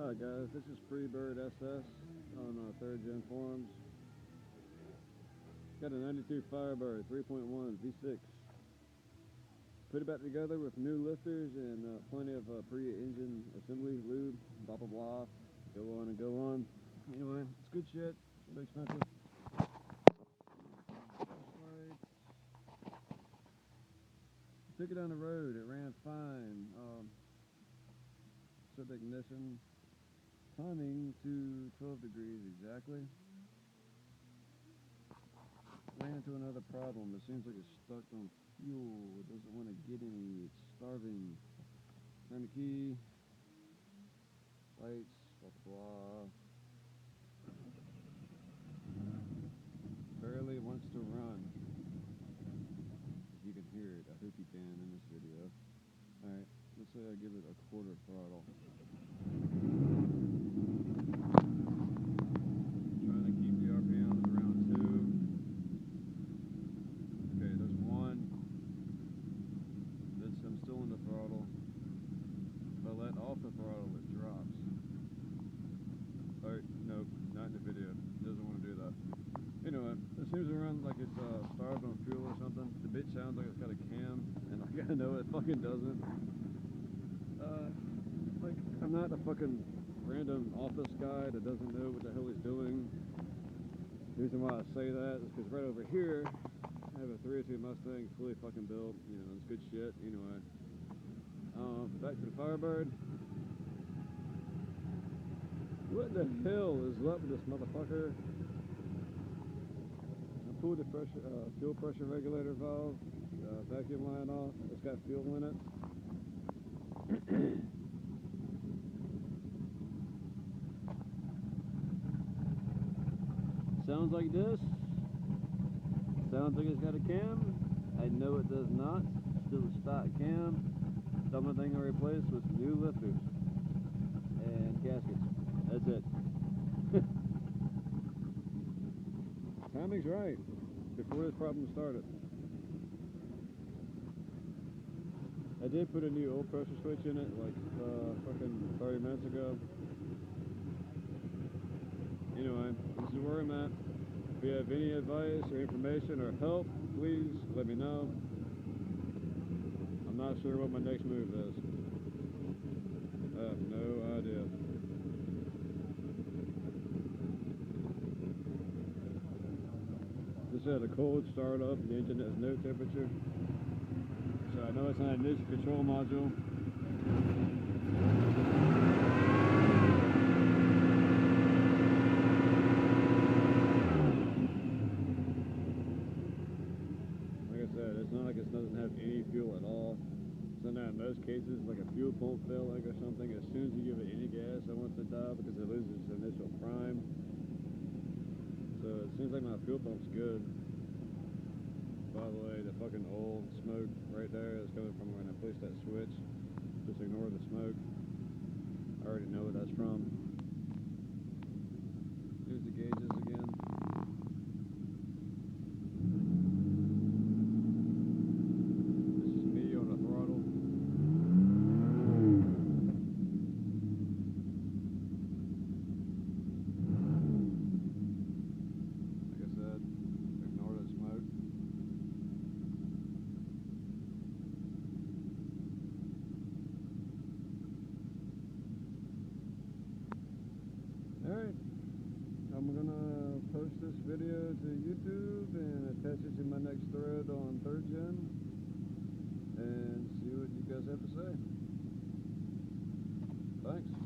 Alright guys, this is Firebird SS on 3rd Gen forums. Got a 92 Firebird 3.1 V6. Put it back together with new lifters and plenty of pre-engine assembly, lube, blah blah blah. Go on and go on. Anyway, it's good shit. It's very expensive. Took it on the road. It ran fine. Set the ignition. Timing to 12 degrees exactly. Ran into another problem. It seems like it's stuck on fuel. It doesn't want to get any. It's starving. Turn the key. Lights. Blah blah blah. Barely wants to run. If you can hear it, I hope you can in this video. Alright, let's say I give it a quarter throttle. Trying to keep the RPMs around 2. Okay, there's 1. I'm still in the throttle. If I let off the throttle, it drops. Alright, nope, not in the video. It doesn't want to do that. Anyway, it seems to run like it's starved on fuel or something. The bitch sounds like it's got a cam, and I gotta know it fucking doesn't. Like, I'm not a fucking random office guy that doesn't know what the hell he's doing. The reason why I say that is because right over here, I have a 302 Mustang, fully fucking built. You know, it's good shit. Anyway, back to the Firebird. What the hell is up with this motherfucker? Pulled the pressure, fuel pressure regulator valve, vacuum line off. It's got fuel in it. Sounds like this. Sounds like it's got a cam. I know it does not. Still a stock cam. The only thing I replaced was new lifters and gaskets. That's it. Timing's right. Before this problem started. I did put a new oil pressure switch in it like fucking 30 minutes ago. Anyway, this is where I'm at. If you have any advice or information or help, please let me know. I'm not sure what my next move is. I have no idea. This had a cold startup, the engine has no temperature. So I know it's not an ignition control module. Like I said, it's not like it doesn't have any fuel at all. So now in most cases, like a fuel pump failing or something, as soon as you give it any gas, it wants to die because it loses its initial prime. So it seems like my fuel pump's good. By the way, the fucking oil smoke right there is coming from when I placed that switch. Just ignore the smoke. I already know what that's from. Here's the gauges again. This is me on the throttle. Like I said, ignore the smoke. Alright, I'm gonna post this video to YouTube and attach it to my next thread on 3rd Gen and see what you guys have to say. Thanks.